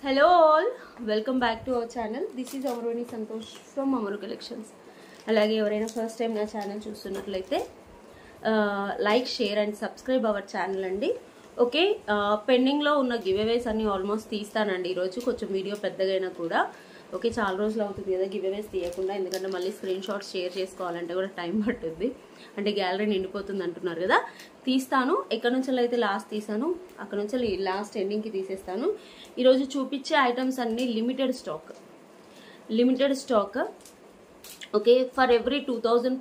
Hello all, welcome back to our channel. This is Amaroni Santosh from Amaru Collections. అలాగే ఎవరైనా first time నా channel చూస్తున్నట్లయితే like share and subscribe our channel అండి. Okay, పెండింగ్లో ఉన్న give అవేస్ అన్ని almost తీస్తానండి ఈరోజు, కొంచెం వీడియో పెద్దగైనా కూడా. ఓకే, చాలా రోజులు అవుతుంది కదా గివ్ అవేస్ తీయకుండా, ఎందుకంటే మళ్ళీ స్క్రీన్ షాట్స్ షేర్ చేసుకోవాలంటే కూడా టైం పట్టుద్ది, అంటే గ్యాలరీ నిండిపోతుంది అంటున్నారు కదా. తీస్తాను, ఎక్కడి నుంచి అయితే లాస్ట్ తీసాను అక్కడ నుంచి లాస్ట్ ఎండింగ్కి తీసేస్తాను. ఈరోజు చూపించే ఐటమ్స్ అన్నీ limited stock. Okay, for every 2000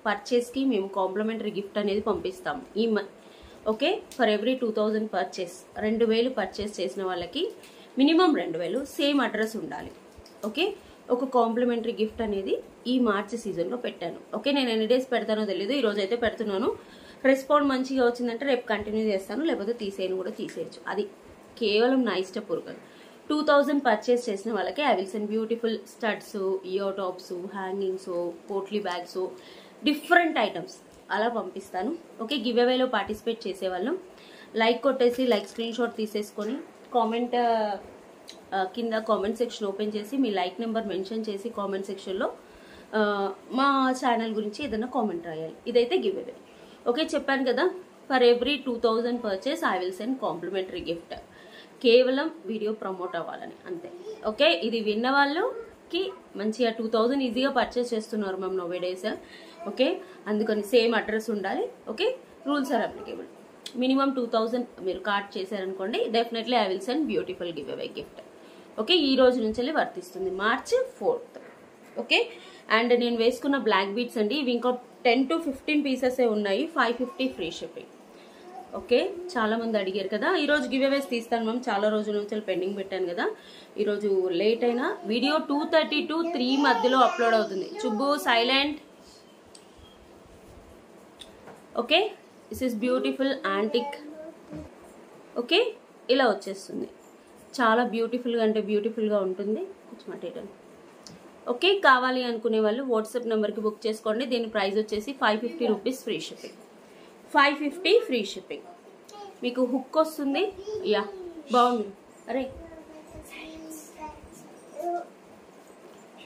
పర్చేస్కి మేము కాంప్లిమెంటరీ గిఫ్ట్ అనేది పంపిస్తాము. Okay, for every 2000 purchase, 2000 purchase చేసిన వాళ్ళకి మినిమం 2000 సేమ్ అడ్రస్ ఉండాలి. ఓకే, ఒక కాంప్లిమెంటరీ గిఫ్ట్ అనేది ఈ మార్చి సీజన్లో పెట్టాను. ఓకే, నేను ఎన్ని డేస్ పెడతానో తెలీదు, ఈరోజు అయితే పెడుతున్నాను. రెస్పాండ్ మంచిగా వచ్చిందంటే రేపు కంటిన్యూ చేస్తాను, లేకపోతే తీసేయచ్చు. అది కేవలం నా ఇష్టపూర్వకం. 2000 పర్చేస్ చేసిన వాళ్ళకి I will send beautiful studs, ear tops, hangings, potli bags, different items అలా పంపిస్తాను. ఓకే, గివ్ అవేలో పార్టిసిపేట్ చేసేవాళ్ళం లైక్ కొట్టేసి లైక్ స్క్రీన్ షాట్ తీసేసుకొని కామెంట్ కింద కామెంట్ సెక్షన్ ఓపెన్ చేసి మీ లైక్ నెంబర్ మెన్షన్ చేసి కామెంట్ సెక్షన్లో మా ఛానల్ గురించి ఏదైనా కామెంట్ రాయాలి. ఇదైతే గివ్ అవే. ఓకే, చెప్పాను కదా, for every 2000 purchase I will send complementary gift. కేవలం వీడియో ప్రమోట్ అవ్వాలని అంతే. ఓకే, ఇది విన్న వాళ్ళకి మంచిగా 2000 ఈజీగా పర్చేస్ చేస్తున్నారు మ్యామ్ నోవే డేస్. ఓకే, అందుకని సేమ్ అడ్రస్ ఉండాలి. Okay, rules are applicable. Minimum 2000 మీరు కార్డ్ చేశారనుకోండి, definitely I will send beautiful giveaway gift. Okay, ఈ రోజు నుంచి వర్తిస్తుంది, మార్చి 4th. ఓకే, అండ్ నేను వేసుకున్న బ్లాక్ బీడ్స్ అండి, ఇవి ఇంకో 10 to 15 పీసెసే ఉన్నాయి, 550 ఫ్రీ షిప్పింగ్. ఓకే, చాలా మంది అడిగారు కదా, ఈరోజు గివ్ అవేస్ తీస్తాను మ్యామ్, చాలా రోజుల నుంచి పెండింగ్ పెట్టాను కదా. ఈరోజు లేట్ అయినా వీడియో 2:30 to 3 మధ్యలో అప్లోడ్ అవుతుంది. Chubbu silent. Okay, this is beautiful antique. Okay, ఇలా వచ్చేస్తుంది, చాలా బ్యూటిఫుల్గా అంటే బ్యూటిఫుల్గా ఉంటుంది. కొంచెం అటేటం. ఓకే, కావాలి అనుకునే వాళ్ళు వాట్సాప్ నెంబర్కి బుక్ చేసుకోండి. దీని ప్రైస్ వచ్చేసి 550 rupees free shipping. 550 free shipping. మీకు హుక్ వస్తుంది. యా, బాగుంది. అరే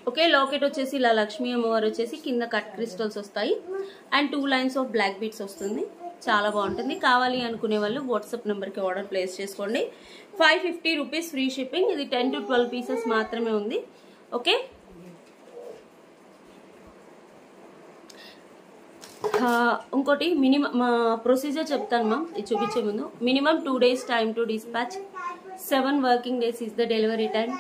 ఓకే, లాకెట్ వచ్చేసి ఇలా లక్ష్మీ అమ్మవారు వచ్చేసి కింద కట్ క్రిస్టల్స్ వస్తాయి and 2 lines of black beads వస్తుంది. చాలా బాగుంటుంది. కావాలి అనుకునే వాళ్ళు వాట్సాప్ నెంబర్కి ఆర్డర్ ప్లేస్ చేసుకోండి. 550 రూపీస్ ఫ్రీ షిప్పింగ్. ఇది 10 to 12 పీసెస్ మాత్రమే ఉంది. ఓకే, ఇంకోటి మినిమం మా ప్రొసీజర్ చెప్తాను మ్యామ్, ఇది చూపించే ముందు. Minimum 2 days time to dispatch, 7 working days is the delivery time.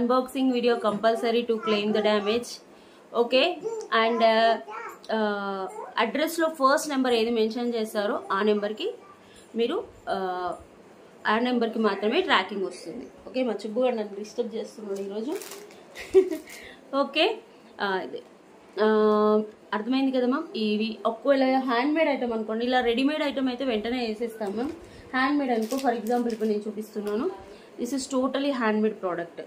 Unboxing video compulsory to claim the damage. Okay, and అడ్రస్లో ఫస్ట్ నెంబర్ ఏది మెన్షన్ చేస్తారో ఆ నెంబర్కి మీరు ఆ నెంబర్కి మాత్రమే ట్రాకింగ్ వస్తుంది. ఓకే, మా చుబ్బు గారు నన్ను డిస్టర్బ్ చేస్తున్నాడు ఈరోజు. ఓకే, ఇది అర్థమైంది కదా మ్యామ్. ఇవి ఒకవేళ హ్యాండ్మేడ్ ఐటమ్ అనుకోండి, ఇలా రెడీమేడ్ ఐటమ్ అయితే వెంటనే వేసేస్తాం మ్యామ్. హ్యాండ్మేడ్ అనుకో, ఫర్ ఎగ్జాంపుల్ ఇప్పుడు నేను చూపిస్తున్నాను, this is totally handmade product.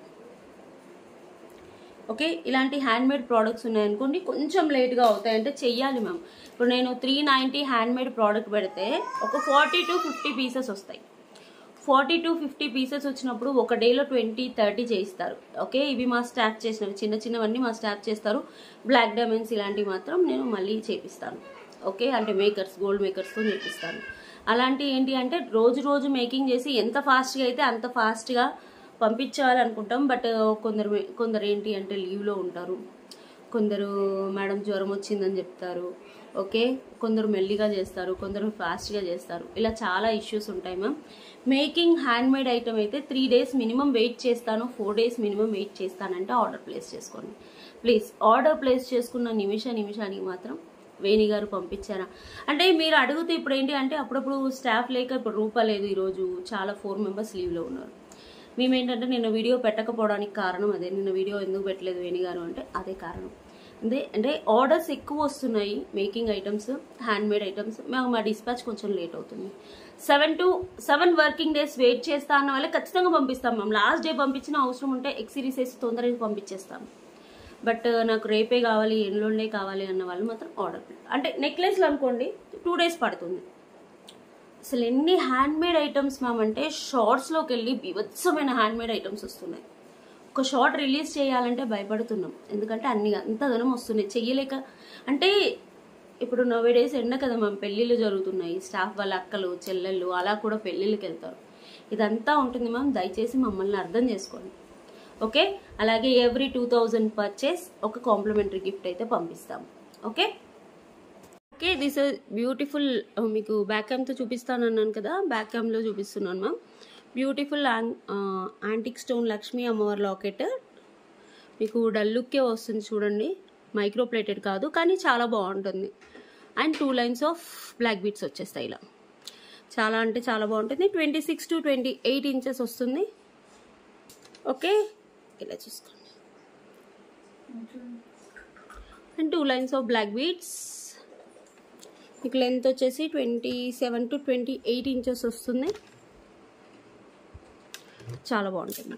Okay, ఇలాంటి హ్యాండ్మేడ్ ప్రోడక్ట్స్ ఉన్నాయనుకోండి, కొంచెం లేట్గా అవుతాయి, అంటే చెయ్యాలి మ్యామ్. ఇప్పుడు నేను 390 హ్యాండ్మేడ్ ప్రోడక్ట్ పెడితే ఒక 40 to 50 పీసెస్ వస్తాయి. 40 to 50 పీసెస్ వచ్చినప్పుడు ఒక డేలో 20-30 చేయిస్తారు. ఓకే, ఇవి మా స్టాఫ్ చేసినవి, చిన్నవన్నీ మా స్టాఫ్ చేస్తారు. బ్లాక్ డైమండ్స్ ఇలాంటివి మాత్రం నేను మళ్ళీ చేపిస్తాను. ఓకే, అంటే మేకర్స్, గోల్డ్ మేకర్స్తో చేపిస్తాను. అలాంటి ఏంటి అంటే రోజు మేకింగ్ చేసి ఎంత ఫాస్ట్గా అయితే అంత ఫాస్ట్గా పంపించాలనుకుంటాం. బట్ కొందరు ఏంటి అంటే లీవ్లో ఉంటారు, కొందరు మేడం జ్వరం వచ్చిందని చెప్తారు. ఓకే, కొందరు మెల్లిగా చేస్తారు, కొందరు ఫాస్ట్గా చేస్తారు. ఇలా చాలా ఇష్యూస్ ఉంటాయి మ్యామ్. మేకింగ్ హ్యాండ్మేడ్ ఐటమ్ అయితే 3 days మినిమం వెయిట్ చేస్తాను, 4 days మినిమం వెయిట్ చేస్తానంటే ఆర్డర్ ప్లేస్ చేసుకోండి ప్లీజ్. ఆర్డర్ ప్లేస్ చేసుకున్న నిమిషానికి మాత్రం వేణి గారు పంపించారా అంటే మీరు అడిగితే, ఇప్పుడు ఏంటి అంటే అప్పుడప్పుడు స్టాఫ్ లేక ఇప్పుడు రూపాలేదు, ఈరోజు చాలా 4 members లీవ్లో ఉన్నారు. మేమేంటంటే నిన్న వీడియో పెట్టకపోవడానికి కారణం అదే. నిన్న వీడియో ఎందుకు పెట్టలేదు వేణి గారు అంటే అదే కారణం. అంటే ఆర్డర్స్ ఎక్కువ వస్తున్నాయి, మేకింగ్ ఐటమ్స్, హ్యాండ్మేడ్ ఐటమ్స్. మా డిస్పాచ్ కొంచెం లేట్ అవుతుంది. 7 working days వెయిట్ చేస్తా అన్న వాళ్ళే ఖచ్చితంగా పంపిస్తాం మ్యామ్. లాస్ట్ డే పంపించిన అవసరం ఉంటే ఎక్సీరీస్ వేసి తొందరగా పంపించేస్తాం. బట్ నాకు రేపే కావాలి, ఎల్లుండే కావాలి అన్న వాళ్ళు మాత్రం ఆర్డర్. అంటే నెక్లెస్లు అనుకోండి 2 days పడుతుంది. అసలు ఎన్ని హ్యాండ్మేడ్ ఐటమ్స్ మ్యామ్ అంటే షార్ట్స్లోకి వెళ్ళి బీభత్సమైన హ్యాండ్మేడ్ ఐటమ్స్ వస్తున్నాయి. ఒక షార్ట్ రిలీజ్ చేయాలంటే భయపడుతున్నాం, ఎందుకంటే అంతగానం వస్తున్నాయి చెయ్యలేక. అంటే ఇప్పుడు నోవేడేస్ ఎండ కదా మ్యామ్, పెళ్ళిళ్ళు జరుగుతున్నాయి, స్టాఫ్ వాళ్ళ అక్కలు చెల్లెళ్ళు అలా కూడా పెళ్ళిళ్ళకి వెళ్తారు. ఇదంతా ఉంటుంది మ్యామ్, దయచేసి మమ్మల్ని అర్థం చేసుకోండి. ఓకే, అలాగే ఎవ్రీ 2000 పర్చేస్ ఒక కాంప్లిమెంటరీ గిఫ్ట్ అయితే పంపిస్తాం. ఓకే ఓకే దిస్ బ్యూటిఫుల్, మీకు బ్యాక్ క్యామ్తో చూపిస్తాను అన్నాను కదా, బ్యాక్ క్యామ్లో చూపిస్తున్నాను ma'am. Beautiful antique stone Lakshmi అమ్మవారి లాకెట్, మీకు డల్ లుక్కే వస్తుంది చూడండి, మైక్రో ప్లేటెడ్ కాదు కానీ చాలా బాగుంటుంది. And 2 lines of black beads వచ్చేస్తాయి ఇలా, చాలా అంటే చాలా బాగుంటుంది. 26 to 28 ఇంచెస్ వస్తుంది. ఓకే ఇలా చూసుకోండి. And 2 lines of black beads, మీకు లెంత్ వచ్చేసి 27 to 28 ఇంచెస్ వస్తుంది. చాలా బాగుంటుంది.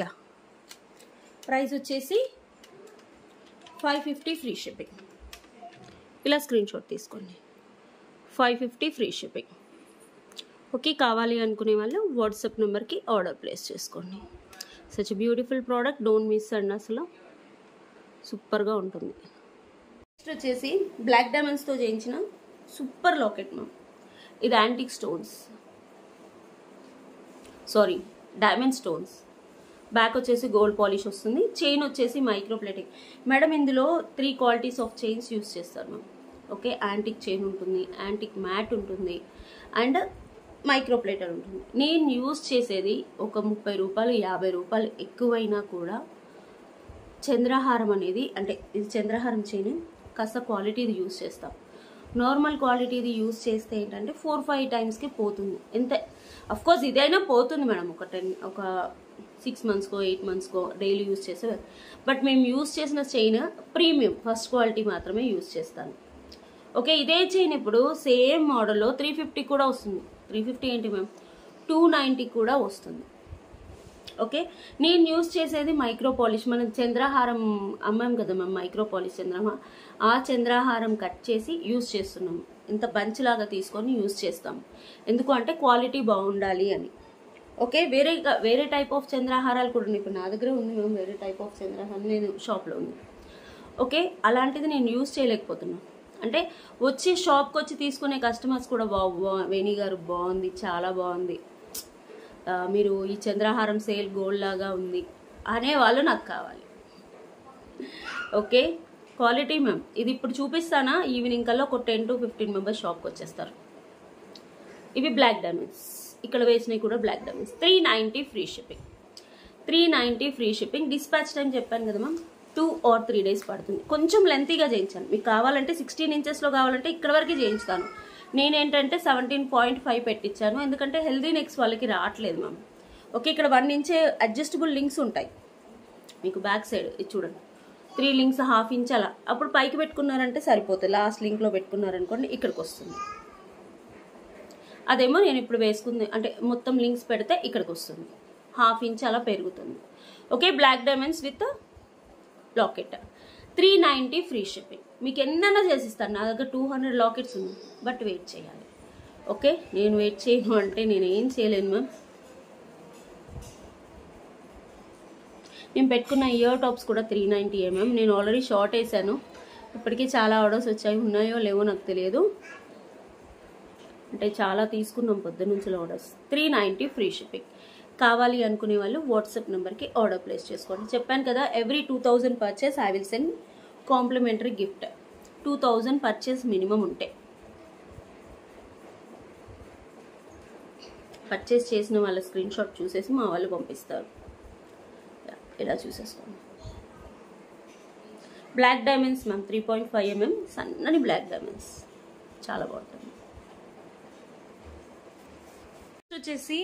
యా ప్రైస్ వచ్చేసి 550 ఫ్రీ షిప్పింగ్. ఇలా స్క్రీన్ షాట్ తీసుకోండి. 550 ఫ్రీ షిప్పింగ్. ఓకే, కావాలి అనుకునే వాళ్ళు వాట్సాప్ నెంబర్కి ఆర్డర్ ప్లేస్ చేసుకోండి. Such beautiful product, don't miss అండి, అసలు సూపర్గా ఉంటుంది. నెక్స్ట్ వచ్చేసి బ్లాక్ డైమండ్స్తో చేయించిన సూపర్ లాకెట్ మ్యామ్. ఇది antique stones, sorry diamond stones. Back వచ్చేసి గోల్డ్ పాలిష్ వస్తుంది. చైన్ వచ్చేసి మైక్రో ప్లేటింగ్. మేడం ఇందులో 3 క్వాలిటీస్ ఆఫ్ చైన్స్ యూస్ చేస్తారు మ్యామ్. ఓకే, యాంటిక్ చైన్ ఉంటుంది, యాంటిక్ మ్యాట్ ఉంటుంది, అండ్ మైక్రో ప్లేటర్ ఉంటుంది. నేను యూజ్ చేసేది ఒక 30 రూపాయలు 50 రూపాయలు ఎక్కువైనా కూడా చంద్రహారం అనేది, అంటే ఇది చంద్రహారం చైన్, కాస్త క్వాలిటీది యూజ్ చేస్తాం. నార్మల్ క్వాలిటీది యూజ్ చేస్తే ఏంటంటే 4-5 టైమ్స్కి పోతుంది. ఎంత అఫ్కోర్స్ ఇదైనా పోతుంది మేడం, ఒక 6 మంత్స్కో 8 మంత్స్కో డైలీ యూజ్ చేసే. బట్ మేము యూజ్ చేసిన చైన్ ప్రీమియం ఫస్ట్ క్వాలిటీ మాత్రమే యూజ్ చేస్తాను. ఓకే, ఇదే చైన్ ఇప్పుడు సేమ్ మోడల్లో 350 కూడా వస్తుంది. 350 ఏంటి మ్యామ్, 290 కూడా వస్తుంది. ఓకే, నేను యూజ్ చేసేది మైక్రో పాలిష్. మనం చంద్రహారం అమ్మాం కదా మ్యామ్, మైక్రో పాలిష్ చంద్రహారం, ఆ చంద్రహారం కట్ చేసి యూజ్ చేస్తున్నాము. ఇంత బంచ్ లాగా తీసుకొని యూజ్ చేస్తాము. ఎందుకు అంటే క్వాలిటీ బాగుండాలి అని. ఓకే, వేరే టైప్ ఆఫ్ చంద్రహారాలు కూడా ఉన్నాయి. ఇప్పుడు నా దగ్గర ఉంది మ్యామ్ వేరే టైప్ ఆఫ్ చంద్రహారం, నేను షాప్లో ఉంది. ఓకే, అలాంటిది నేను యూజ్ చేయలేకపోతున్నాను. అంటే వచ్చి షాప్కి వచ్చి తీసుకునే కస్టమర్స్ కూడా వేణి గారు బాగుంది, చాలా బాగుంది, మీరు ఈ చంద్రహారం సేల్ గోల్డ్ లాగా ఉంది అనేవాళ్ళు నాకు కావాలి. ఓకే, క్వాలిటీ మ్యామ్ ఇది ఇప్పుడు చూపిస్తానా, ఈవినింగ్ కల్లా ఒక 10 to 15 మెంబర్స్ షాప్కి వచ్చేస్తారు. ఇవి బ్లాక్ డైమండ్స్, ఇక్కడ వేసినవి కూడా black diamonds. 390 free shipping. 390 free shipping. Dispatch time చెప్పాను కదా మ్యామ్, 2 or 3 days పడుతుంది. కొంచెం లెంతీగా చేయించాను. మీకు కావాలంటే 16 ఇంచెస్లో కావాలంటే ఇక్కడ వరకు చేయించుతాను. నేనేంటంటే 17.5 పెట్టించాను, ఎందుకంటే హెల్దీ నెక్స్ వాళ్ళకి రావట్లేదు మ్యామ్. ఓకే, ఇక్కడ 1 ఇంచ్ అడ్జస్టబుల్ లింక్స్ ఉంటాయి మీకు బ్యాక్ సైడ్, ఇది చూడండి 3 లింక్స్ 1/2 ఇంచ్ అలా. అప్పుడు పైకి పెట్టుకున్నారంటే సరిపోతుంది, లాస్ట్ లింక్లో పెట్టుకున్నారనుకోండి ఇక్కడికి వస్తుంది. అదేమో నేను ఇప్పుడు వేసుకుంది అంటే మొత్తం లింక్స్ పెడితే ఇక్కడికి వస్తుంది, 1/2 ఇంచ్ అలా పెరుగుతుంది. Okay, black diamonds with locket. 390 free shipping. మీకు ఎన్నైనా చేసిస్తాను, నా దగ్గర 200 లాకెట్స్ ఉన్నాయి, బట్ వెయిట్ చేయాలి. ఓకే, నేను వెయిట్ చేయను అంటే నేను ఏం చేయలేను మ్యామ్. నేను పెట్టుకున్న ఇయర్ టాప్స్ కూడా 390 మ్యామ్. నేను ఆల్రెడీ షార్ట్ వేసాను, ఇప్పటికీ చాలా ఆర్డర్స్ వచ్చాయి, ఉన్నాయో లేవో నాకు తెలియదు. అంటే చాలా తీసుకున్నాం పొద్దున్నుంచి ఆర్డర్స్. 390 free shipping. కావాలి అనుకునే వాళ్ళు వాట్సాప్ నెంబర్కి ఆర్డర్ ప్లేస్ చేసుకోండి. చెప్పాను కదా, every 2000 purchase I will send complementary gift. 2000 purchase minimum ఉంటే, పర్చేస్ చేసిన వాళ్ళ స్క్రీన్ షాట్ చూసేసి మా వాళ్ళు పంపిస్తారు. ఇలా చూసేసుకోండి. బ్లాక్ డైమండ్స్ మ్యామ్ 3.5 mm సన్నని బ్లాక్ డైమండ్స్, చాలా బాగుంటుంది. వచ్చేసి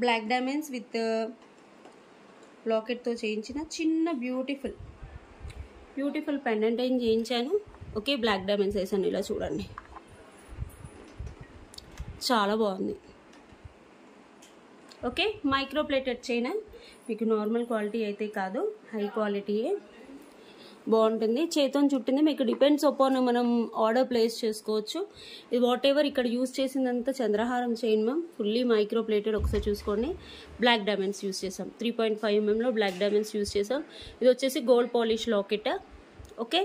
బ్లాక్ డైమండ్స్ విత్ లాకెట్తో చేయించిన చిన్న బ్యూటిఫుల్ పెండెంట్ ఏం చేయించాను. ఓకే, బ్లాక్ డైమండ్స్ వేసాను, ఇలా చూడండి, చాలా బాగుంది. ఓకే, మైక్రో ప్లేటెడ్ చైన్, మీకు నార్మల్ క్వాలిటీ అయితే కాదు, హై క్వాలిటీయే. బాగుంటుంది. చేతోని చుట్టింది, మీకు డిపెండ్స్ అపాన్ మనం ఆర్డర్ ప్లేస్ చేసుకోవచ్చు. ఇది వాట్ ఎవర్ ఇక్కడ యూజ్ చేసిందంతా చంద్రహారం chain ma'am, fully micro plated. ఒకసారి చూసుకోండి. బ్లాక్ డైమండ్స్ యూజ్ చేసాం, 3.5 mm బ్లాక్ డైమండ్స్ యూజ్ చేసాం. ఇది వచ్చేసి గోల్డ్ పాలిష్ లాకెట్. ఓకే,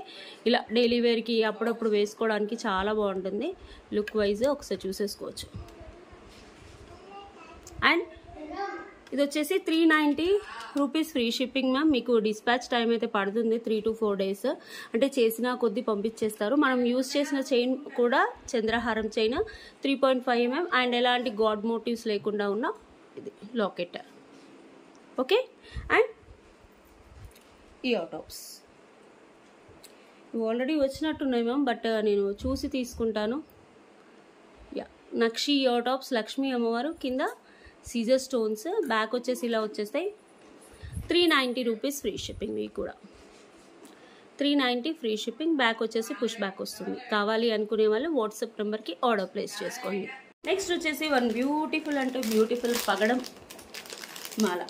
ఇలా డైలీ వేర్కి అప్పుడప్పుడు వేసుకోవడానికి చాలా బాగుంటుంది లుక్ వైజ్. ఒకసారి చూసేసుకోవచ్చు. అండ్ ఇది వచ్చేసి 390 రూపీస్ ఫ్రీ షిప్పింగ్ మ్యామ్. మీకు డిస్పాచ్ టైం అయితే పడుతుంది 3 to 4 days. అంటే చేసిన కొద్దీ పంపించేస్తారు. మనం యూజ్ చేసిన చైన్ కూడా చంద్రహారం చైన్ 3.5 mm అండ్ ఎలాంటి గాడ్ మోటివ్స్ లేకుండా ఉన్న ఇది locket. Okay, and ear tops ఇవి ఆల్రెడీ వచ్చినట్టున్నాయి మ్యామ్, బట్ నేను చూసి తీసుకుంటాను. యా, నక్షి ఇయర్ టాప్స్, లక్ష్మీ అమ్మవారు, కింద సీజర్ స్టోన్స్, బ్యాక్ వచ్చేసి ఇలా వచ్చేస్తాయి. 390 రూపీస్ ఫ్రీ షిప్పింగ్. మీకు కూడా 390 ఫ్రీ షిప్పింగ్. బ్యాక్ వచ్చేసి పుష్ బ్యాక్ వస్తుంది. కావాలి అనుకునే వాళ్ళు వాట్సాప్ నెంబర్కి ఆర్డర్ ప్లేస్ చేసుకోండి. నెక్స్ట్ వచ్చేసి వన్ బ్యూటిఫుల్ అంటే బ్యూటిఫుల్ పగడం మాల.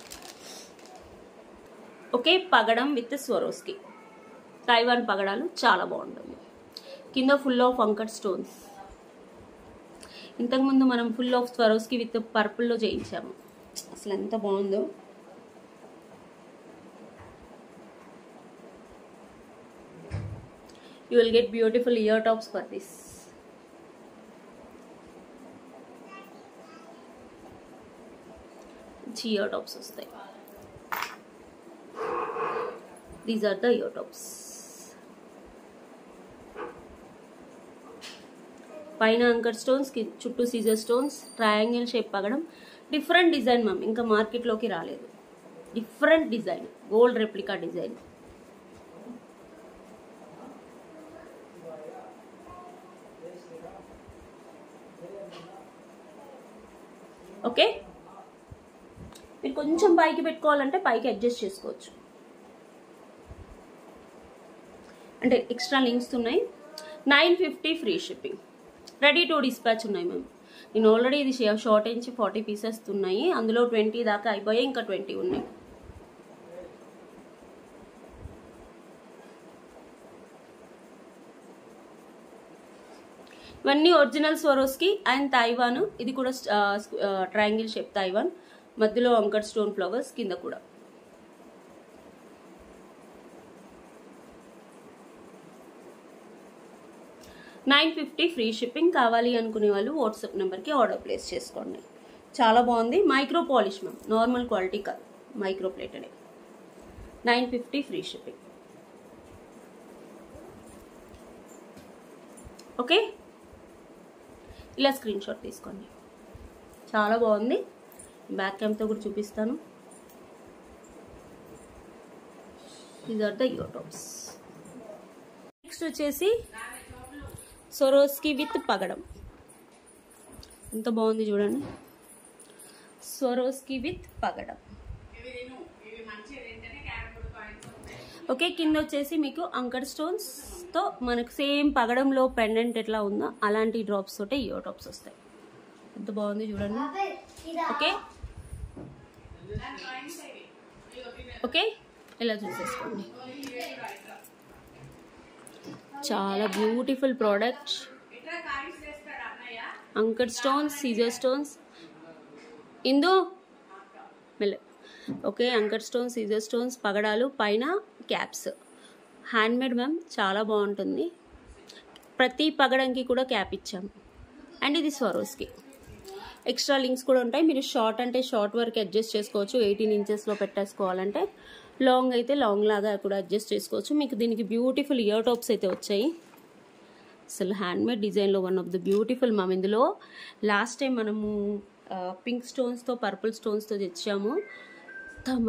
ఓకే, పగడం విత్ స్వరోస్కి, తైవాన్ పగడాలు, చాలా బాగుంటుంది. కింద ఫుల్ ఆఫ్ అంకర్ స్టోన్స్. ఇంతకుముందు మనం ఫుల్ ఆఫ్ స్వరోస్కి విత్ పర్పుల్లో చేయించాము. అసలు ఎంత బాగుందో. You will get beautiful ear tops for this. Ear tops వస్తాయి. These are the ear tops. పైన అంకర్ స్టోన్స్, చుట్టూ సీజర్ స్టోన్స్, ట్రయాంగిల్ షేప్ పగడం. డిఫరెంట్ డిజైన్ మ్యామ్, ఇంకా మార్కెట్లోకి రాలేదు. Different design, gold replica design. Okay, మీరు కొంచెం పైకి పెట్టుకోవాలంటే పైకి అడ్జస్ట్ చేసుకోవచ్చు. అంటే ఎక్స్ట్రా లింక్స్ ఉన్నాయి. 950 free shipping. Ready to dispatch ఉన్నాయి మ్యామ్. నేను ఆల్రెడీ ఇది షార్ట్ నుంచి 40 పీసెస్ ఉన్నాయి. అందులో 20 దాకా అయిపోయాయి, ఇంకా 20 ఉన్నాయి. ఇవన్నీ ఒరిజినల్ స్వరోస్కి అండ్ తైవాన్. ఇది కూడా ట్రయాంగిల్ షేప్ తైవాన్, మధ్యలో అంకర్ స్టోన్ ఫ్లవర్స్, కింద కూడా. $950 ఫ్రీ షిప్పింగ్. కావాలి అనుకునే వాళ్ళు వాట్సాప్ నెంబర్కి ఆర్డర్ ప్లేస్ చేసుకోండి. చాలా బాగుంది. Micro polish ma'am, normal quality కాదు, మైక్రో ప్లేటెడే. 950 ఫ్రీ షిప్పింగ్. ఓకే, ఇలా స్క్రీన్ షాట్ తీసుకోండి. చాలా బాగుంది. బ్యాక్ క్యామ్తో కూడా చూపిస్తాను. These are the ear tops. Next వచ్చేసి స్వరోస్కి విత్ పగడం. ఎంత బాగుంది చూడండి. స్వరోస్కి విత్ పగడం. ఓకే, కింద వచ్చేసి మీకు అంకర్ స్టోన్స్తో మనకు సేమ్ పగడంలో పెండెంట్ ఎట్లా ఉందో అలాంటి డ్రాప్స్ తోటే ఇయర్ టాప్స్ వస్తాయి. ఎంత బాగుంది చూడండి. ఓకే ఓకే, ఇలా చూసేసుకోండి. చాలా beautiful product. Anchor stones, Caesar stones, ఇందు మెల్ల. Okay, anchor stones, Caesar stones, పగడాలు, పైన క్యాప్స్. హ్యాండ్మేడ్ మ్యామ్, చాలా బాగుంటుంది. ప్రతి పగడంకి కూడా క్యాప్ ఇచ్చాము. అండ్ ఇది స్వరోస్కి. ఎక్స్ట్రా లింక్స్ కూడా ఉంటాయి. మీరు షార్ట్ అంటే షార్ట్ వరకు అడ్జస్ట్ చేసుకోవచ్చు. 18 ఇంచెస్లో పెట్టేసుకోవాలంటే, లాంగ్ అయితే లాంగ్ లాగా కూడా అడ్జస్ట్ చేసుకోవచ్చు. మీకు దీనికి బ్యూటిఫుల్ ఇయర్ టాప్స్ అయితే వచ్చాయి. అసలు హ్యాండ్మేడ్ డిజైన్లో one of the beautiful ma'am. ఇందులో లాస్ట్ టైం మనము పింక్ స్టోన్స్తో పర్పుల్ స్టోన్స్తో తెచ్చాము.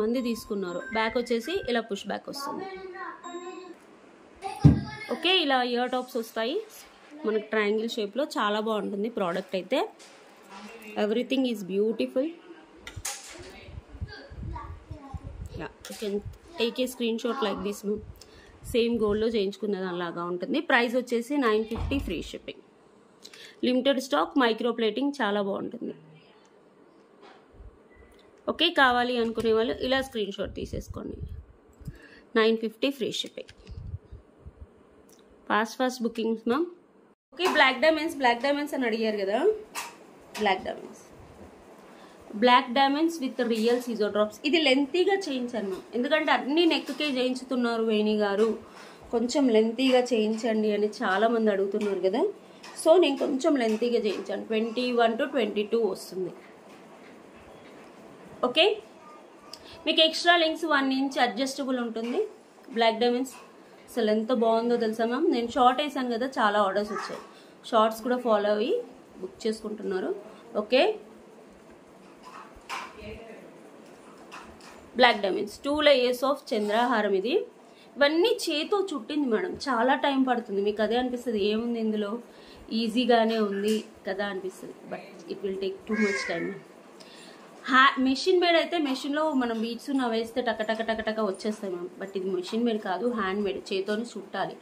మంది తీసుకున్నారు. బ్యాక్ వచ్చేసి ఇలా పుష్ బ్యాక్ వస్తుంది. ఓకే, ఇలా ఇయర్ టాప్స్ వస్తాయి మనకు ట్రయాంగిల్ షేప్లో. చాలా బాగుంటుంది ప్రోడక్ట్ అయితే. Everything is beautiful. You can take a screen shot like this ma'am. Same గోల్డ్లో చేయించుకున్నది అలాగా ఉంటుంది. ప్రైస్ వచ్చేసి 950 free shipping. Limited stock, micro plating, చాలా బాగుంటుంది. ఓకే, కావాలి అనుకునే వాళ్ళు ఇలా స్క్రీన్ షాట్ తీసేసుకోండి. 950 free shipping. Fast bookings ma'am. Okay, black diamonds అని అడిగారు కదా. బ్లాక్ డైమండ్స్ విత్ రియల్ సీజో డ్రాప్స్. ఇది లెంతీగా చేయించాను మ్యామ్, ఎందుకంటే అన్ని నెక్కే చేయించుతున్నారు వేణి గారు, కొంచెం లెంతీగా చేయించండి అని చాలా మంది అడుగుతున్నారు కదా. సో నేను కొంచెం లెంతీగా చేయించాను, 21 to 22 వస్తుంది. ఓకే, మీకు ఎక్స్ట్రా లింక్స్ 1 ఇంచ్ అడ్జస్టబుల్ ఉంటుంది. బ్లాక్ డైమండ్స్ అసలు ఎంత బాగుందో తెలుసా మ్యామ్. నేను షార్ట్ వేసాను కదా, చాలా ఆర్డర్స్ వచ్చాయి. షార్ట్స్ కూడా ఫాలో అయ్యి బుక్ చేసుకుంటున్నారు. Okay, black diamonds 2 layers of చంద్రహారం. ఇది ఇవన్నీ చేతో చుట్టింది మేడం, చాలా టైం పడుతుంది. మీకు అదే అనిపిస్తుంది, ఏముంది ఇందులో ఈజీగానే ఉంది కదా అనిపిస్తుంది, but it will take too much time. Machine made అయితే మెషిన్లో మనం బీట్స్ వేస్తే టక వచ్చేస్తాయి మ్యామ్. బట్ ఇది మెషిన్ మేడ్ కాదు, హ్యాండ్ మేడ్, చేతోని చుట్టాలి.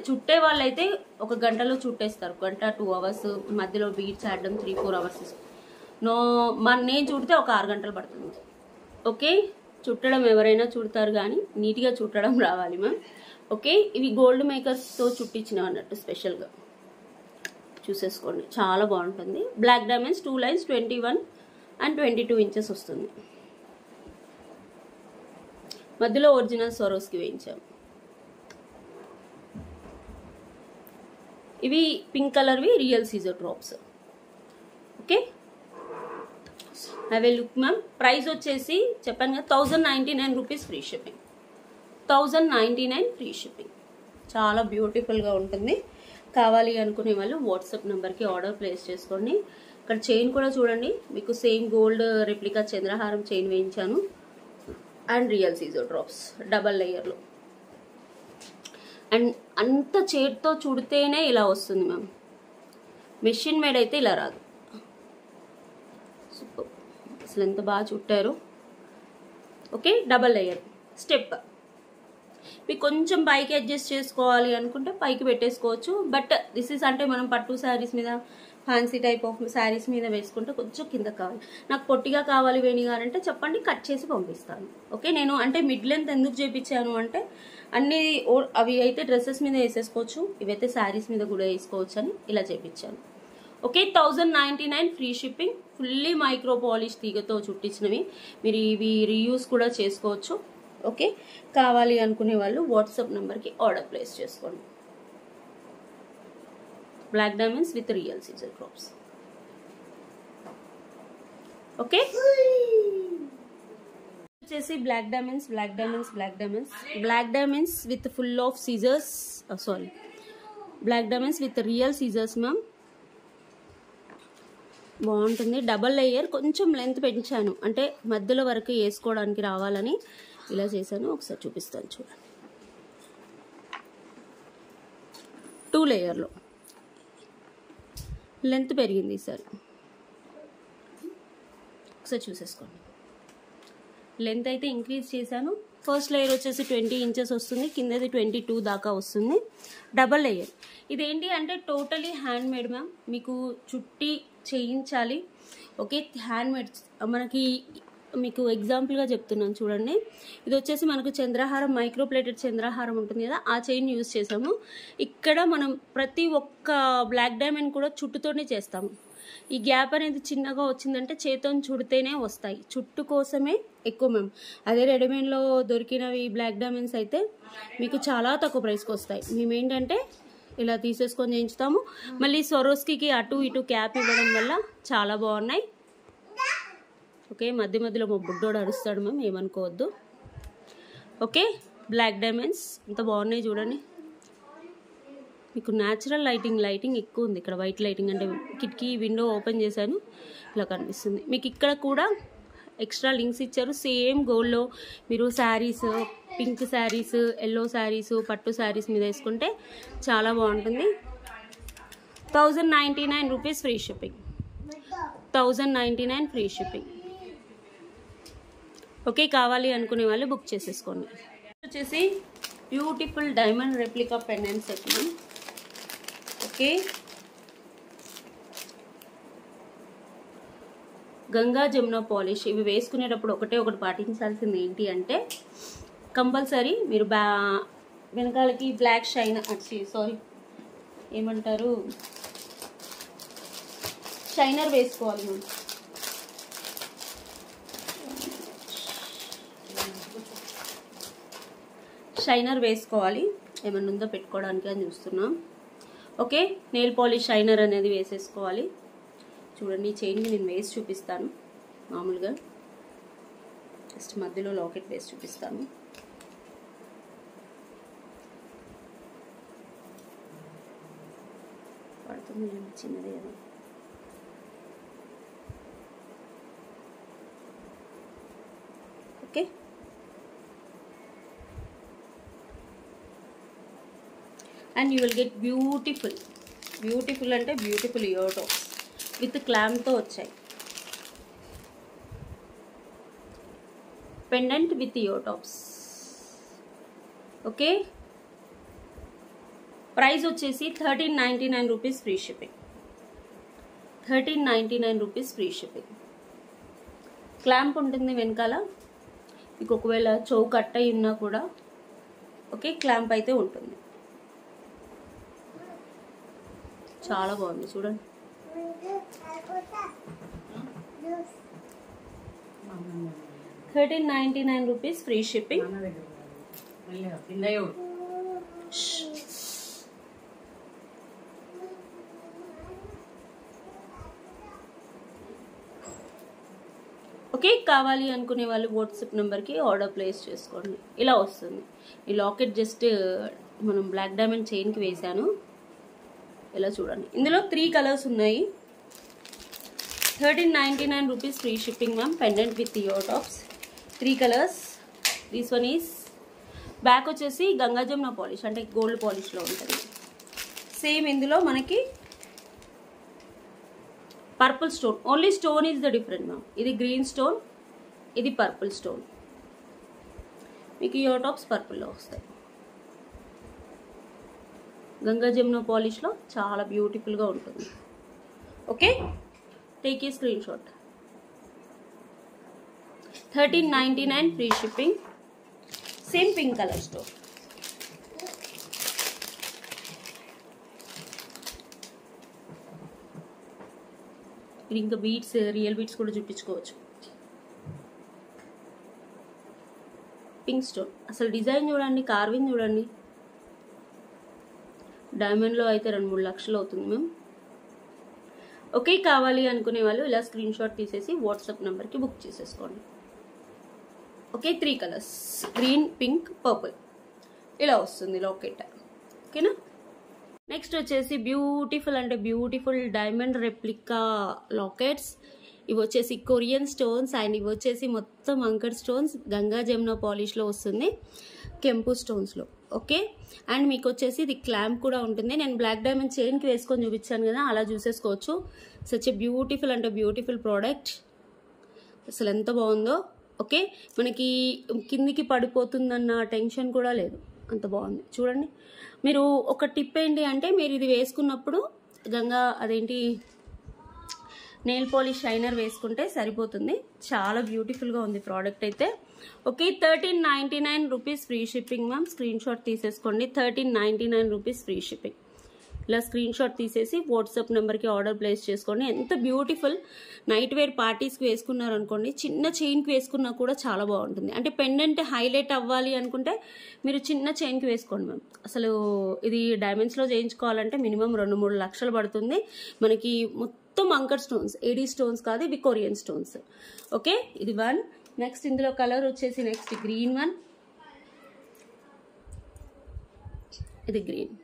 చుట్టే వాళ్ళైతే 1 గంటలో చుట్టేస్తారు, 1 to 2 hours. మధ్యలో బీట్స్ ఆడడం 3-4 hours. నేను చుడితే ఒక 6 గంటలు పడుతుంది. ఓకే, చుట్టడం ఎవరైనా చుడతారు కానీ నీట్గా చుట్టడం రావాలి మ్యామ్. ఓకే, ఇవి గోల్డ్ మేకర్స్తో చుట్టించినవి అన్నట్టు స్పెషల్గా చూసేసుకోండి, చాలా బాగుంటుంది. Black diamonds 2 lines 21 and 22 inches వస్తుంది. మధ్యలో ఒరిజినల్ స్వరోస్కి వేయించాము. ఇవి పింక్ కలర్వి real Caesar drops. Okay, have a look ma'am. Price వచ్చేసి చెప్పాను కదా, 1099 rupees free shipping. 1099 free shipping. చాలా బ్యూటిఫుల్గా ఉంటుంది. కావాలి అనుకునే వాళ్ళు వాట్సాప్ నెంబర్కి ఆర్డర్ ప్లేస్ చేసుకోండి. ఇక్కడ చైన్ కూడా చూడండి, మీకు సేమ్ గోల్డ్ రెప్లికా చంద్రహారం చైన్ వేయించాను అండ్ రియల్ సీజో డ్రాప్స్ డబల్ లేయర్లో. అండ్ అంత చేతితో చుడితేనే ఇలా వస్తుంది మ్యామ్, మెషిన్ మేడ్ అయితే ఇలా రాదు. సూపర్, అసలు ఎంత బాగా చుట్టారు. Okay, double layer step. మీకు కొంచెం పైకి అడ్జస్ట్ చేసుకోవాలి అనుకుంటే పైకి పెట్టేసుకోవచ్చు. బట్ దిస్ ఈస్ అంటే మనం పట్టు శారీస్ మీద, ఫ్యాన్సీ టైప్ ఆఫ్ శారీస్ మీద వేసుకుంటే కొంచెం కింద కావాలి. నాకు పొట్టిగా కావాలి వేణి గారు అంటే చెప్పండి, కట్ చేసి పంపిస్తాను. ఓకే, నేను అంటే మిడ్ లెంత్ ఎందుకు చేయించాను అంటే అన్ని అవి అయితే డ్రెస్సెస్ మీద వేసేసుకోవచ్చు, ఇవైతే శారీస్ మీద కూడా వేసుకోవచ్చు అని ఇలా చేయించాను. Okay, 1099 free shipping. Fully micro polish తీగతో చుట్టించినవి, మీరు ఇవి రీయూస్ కూడా చేసుకోవచ్చు. ఓకే, కావాలి అనుకునే వాళ్ళు వాట్సాప్ నెంబర్కి ఆర్డర్ ప్లేస్ చేసుకోండి. Black diamonds with real Caesar drops. Okay, వచ్చేసి black diamonds with full of Caesars, black diamonds with real Caesars ma'am. బాగుంటుంది. డబల్ లేయర్, కొంచెం లెంత్ పెంచాను అంటే మధ్యలో వరకు వేసుకోవడానికి రావాలని ఇలా చేశాను. ఒకసారి చూపిస్తాను చూడండి. 2 లేయర్లో లెంత్ పెరిగింది ఈసారి, ఒకసారి చూసేసుకోండి. లెంత్ అయితే ఇంక్రీజ్ చేశాను. ఫస్ట్ లేయర్ వచ్చేసి 20 inches వస్తుంది, కిందది 22 దాకా వస్తుంది. డబల్ లేయర్ ఇదేంటి అంటే టోటలీ హ్యాండ్ మేడ్ మ్యామ్, మీకు చుట్టి చేయించాలి. Okay, hand made. మనకి మీకు ఎగ్జాంపుల్గా చెప్తున్నాను చూడండి. ఇది వచ్చేసి మనకు చంద్రహారం, మైక్రో ప్లేటెడ్ చంద్రహారం ఉంటుంది కదా, ఆ చైన్ యూజ్ చేసాము. ఇక్కడ మనం ప్రతి ఒక్క బ్లాక్ డైమండ్ కూడా చుట్టుతోనే చేస్తాము. ఈ గ్యాప్ అనేది చిన్నగా వచ్చిందంటే చేతోని చుడితేనే వస్తాయి, చుట్టు కోసమే ఎక్కువ మ్యామ్. అదే రెడీమేడ్లో దొరికినవి బ్లాక్ డైమండ్స్ అయితే మీకు చాలా తక్కువ ప్రైస్కి వస్తాయి. మేము ఏంటంటే ఇలా తీసేసుకొని చేయించుతాము. మళ్ళీ స్వరోస్కి అటు ఇటు క్యాప్ ఇవ్వడం వల్ల చాలా బాగున్నాయి. ఓకే, మధ్యలో మా బుడ్డోడు అరుస్తాడు మ్యామ్, ఏమనుకోవద్దు. ఓకే, బ్లాక్ డైమండ్స్ ఎంత బాగున్నాయి చూడండి. మీకు న్యాచురల్ లైటింగ్ ఎక్కువ ఉంది ఇక్కడ. వైట్ లైటింగ్ అంటే కిటికీ విండో ఓపెన్ చేశాను, ఇలా కనిపిస్తుంది. మీకు ఇక్కడ కూడా ఎక్స్ట్రా లింక్స్ ఇచ్చారు. సేమ్ గోల్డ్లో మీరు శారీస్, పింక్ శారీస్, ఎల్లో శారీస్, పట్టు శారీస్ మీద వేసుకుంటే చాలా బాగుంటుంది. 1099 rupees free shipping. 1099 free shipping. Okay, కావాలి అనుకునే వాళ్ళు బుక్ చేసేసుకోండి. వచ్చేసి beautiful diamond replica pendant set. Okay, Ganga Jamuna polish. ఇవి వేసుకునేటప్పుడు ఒకటి పాటించాల్సింది ఏంటి అంటే కంపల్సరీ మీరు వెనకాలకి బ్లాక్ షైన్ సారీ ఏమంటారు షైనర్ వేసుకోవాలి మనం. షైనర్ వేసుకోవాలి. ఏమన్నా ఉందో పెట్టుకోవడానికి అని చూస్తున్నాం. ఓకే, నెయిల్ పాలిష్ షైనర్ అనేది వేసేసుకోవాలి. చూడండి ఈ చైన్కి నేను వేసి చూపిస్తాను. మామూలుగా జస్ట్ మధ్యలో లాకెట్ వేసి చూపిస్తాను. పడుతుంది చిన్నది కదా. Okay, and you will get beautiful అంటే బ్యూటిఫుల్ ఇయర్ టాప్స్ విత్ క్లామ్తో వచ్చాయి. Pendant with ear tops. Okay, price వచ్చేసి 1399 rupees free shipping. 1399 rupees free shipping. Clamp ఉంటుంది వెనకాల. మీకు ఒకవేళ చౌ కట్ అయి ఉన్నా కూడా ఓకే క్లాంప్ అయితే ఉంటుంది. చాలా బాగుంది చూడండి. ₹1399 ఫ్రీ షిప్పింగ్. ఓకే, కావాలి అనుకునే వాళ్ళు వాట్సాప్ నెంబర్కి ఆర్డర్ ప్లేస్ చేసుకోండి. ఇలా వస్తుంది ఈ లాకెట్. జస్ట్ మనం బ్లాక్ డైమండ్ చైన్కి వేసాను. ఇలా చూడండి. ఇందులో 3 కలర్స్ ఉన్నాయి. 1399 rupees free shipping ma'am. Pendant with ear tops. 3 colours. This one is back వచ్చేసి గంగా జమున పాలిష్ అంటే గోల్డ్ పాలిష్లో ఉంటుంది. సేమ్ ఇందులో మనకి purple stone. Only stone is the different ma'am. ఇది గ్రీన్ స్టోన్, ఇది పర్పుల్ స్టోన్. మీకు ఇయర్ టాప్స్ పర్పుల్లో వస్తాయి. గంగా జమున పాలిష్లో చాలా బ్యూటిఫుల్గా ఉంటుంది. Okay, take a screenshot. 1399 free shipping. Same pink colour stone. ఇది ఇంకా బీట్స్, రియల్ బీట్స్ కూడా చూపించుకోవచ్చు. Pink stone. అసలు డిజైన్ చూడండి, కార్వింగ్ చూడండి. డైమండ్లో అయితే 2-3 లక్షలు అవుతుంది మ్యామ్. ఓకే, కావాలి అనుకునే వాళ్ళు ఇలా స్క్రీన్ షాట్ తీసేసి వాట్సాప్ నెంబర్కి బుక్ చేసేసుకోండి. Okay, 3 colours green, pink, purple ఇలా వస్తుంది లాకెట్. ఓకేనా. నెక్స్ట్ వచ్చేసి బ్యూటిఫుల్ అంటే బ్యూటిఫుల్ డైమండ్ రెప్లికా లాకెట్స్. ఇవి వచ్చేసి కొరియన్ స్టోన్స్ అండ్ ఇవి వచ్చేసి మొత్తం అంకర్ స్టోన్స్. గంగా జమున పాలిష్లో వస్తుంది, కెంపు స్టోన్స్లో. ఓకే, అండ్ మీకు వచ్చేసి ఇది క్లాంప్ కూడా ఉంటుంది. నేను బ్లాక్ డైమండ్ చైన్కి వేసుకొని చూపించాను కదా, అలా చూసేసుకోవచ్చు. సచ్ ఎ బ్యూటిఫుల్ అంటే బ్యూటిఫుల్ ప్రోడక్ట్. అసలు ఎంత బాగుందో. ఓకే, మనకి కిందికి పడిపోతుందన్న టెన్షన్ కూడా లేదు, అంత బాగుంది చూడండి. మీరు ఒక టిప్ ఏంటి అంటే మీరు ఇది వేసుకున్నప్పుడు అదేంటి నెయిల్ పాలిష్ షైనర్ వేసుకుంటే సరిపోతుంది. చాలా బ్యూటిఫుల్గా ఉంది ప్రోడక్ట్ అయితే. Okay, 1399 rupees free shipping ma'am. Screen shot తీసేసుకోండి. 1399 రూపీస్ ఫ్రీ షిప్పింగ్. ఇలా స్క్రీన్ షాట్ తీసేసి వాట్సాప్ నెంబర్కి ఆర్డర్ ప్లేస్ చేసుకోండి. ఎంత బ్యూటిఫుల్. నైట్ వేర్ పార్టీస్కి వేసుకున్నారు అనుకోండి, చిన్న చైన్కి వేసుకున్నా కూడా చాలా బాగుంటుంది. అంటే పెండెంట్ హైలైట్ అవ్వాలి అనుకుంటే మీరు చిన్న చైన్కి వేసుకోండి మ్యామ్. అసలు ఇది డైమండ్స్లో చేయించుకోవాలంటే మినిమం 2-3 లక్షలు పడుతుంది. మనకి మొత్తం అంకర్ స్టోన్స్, ఏడీ స్టోన్స్ కాదు, ఇవి కొరియన్ స్టోన్స్. ఓకే, ఇది 1. నెక్స్ట్ ఇందులో కలర్ వచ్చేసి నెక్స్ట్ గ్రీన్ 1. ఇది గ్రీన్.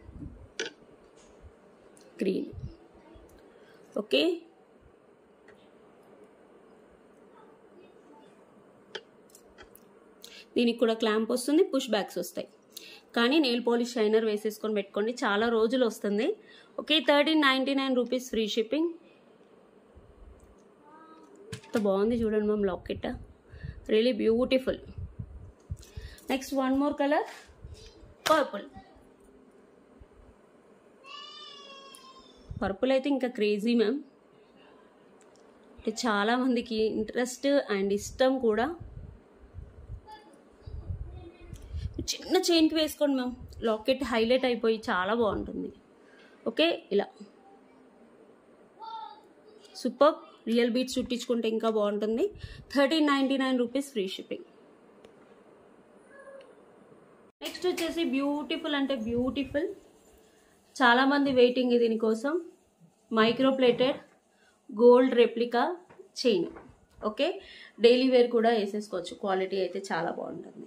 ఓకే, దీనికి కూడా క్లాంప్ వస్తుంది, పుష్ బ్యాక్స్ వస్తాయి. కానీ నెయిల్ పాలిష్ షైనర్ వేసేసుకొని పెట్టుకోండి, చాలా రోజులు వస్తుంది. Okay, 1399 rupees free shipping. ఎంత బాగుంది చూడండి ma'am locket. Really beautiful. Next 1 more colour, purple. Purple అయితే ఇంకా క్రేజీ మ్యామ్. అంటే చాలా మందికి ఇంట్రెస్ట్ అండ్ ఇష్టం కూడా. చిన్న చైన్కి వేసుకోండి మ్యామ్. లాకెట్ హైలైట్ అయిపోయి చాలా బాగుంటుంది. ఓకే, ఇలా సూపర్. రియల్ బీట్స్ చుట్టించుకుంటే ఇంకా బాగుంటుంది. 1399 రూపీస్ ఫ్రీ షిప్పింగ్. నెక్స్ట్ వచ్చేసి బ్యూటిఫుల్ అంటే బ్యూటిఫుల్, చాలామంది వెయిటింగ్ దీనికోసం. Micro plated gold replica chain. Okay, daily wear కూడా వేసేసుకోవచ్చు. క్వాలిటీ అయితే చాలా బాగుంటుంది.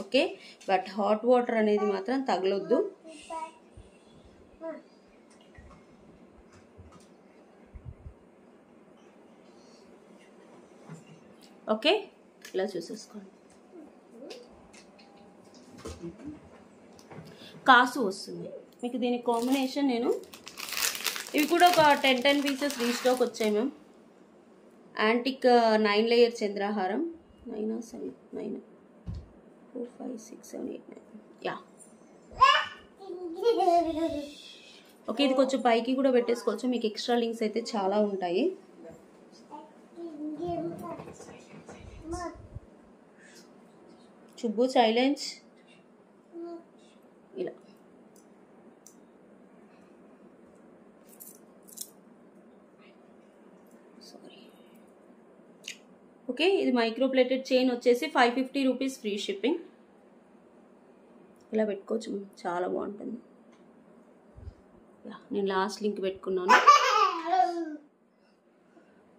ఓకే, బట్ హాట్ వాటర్ అనేది మాత్రం తగలొద్దు. ఓకే, ఇలా చూసేసుకోండి. కాసు వస్తుంది మీకు. దీని కాంబినేషన్ నేను ఇవి కూడా ఒక 10 పీసెస్ రీస్టాక్ వచ్చాయి మ్యామ్. యాంటిక్ 9 లేయర్ చంద్రహారం. 9 7 9 4 5 6 7 8 9 యా. ఓకే, ఇది కొంచెం పైకి కూడా పెట్టేసుకోవచ్చు. మీకు ఎక్స్ట్రా లింక్స్ అయితే చాలా ఉంటాయి. చుబ్బు సైలెన్స్ ఇలా. ఓకే, ఇది మైక్రో ప్లేటెడ్ చైన్ వచ్చేసి 550 రూపీస్ ఫ్రీ షిప్పింగ్. ఇలా పెట్టుకోవచ్చు, చాలా బాగుంటుంది. నేను లాస్ట్ లింక్ పెట్టుకున్నాను.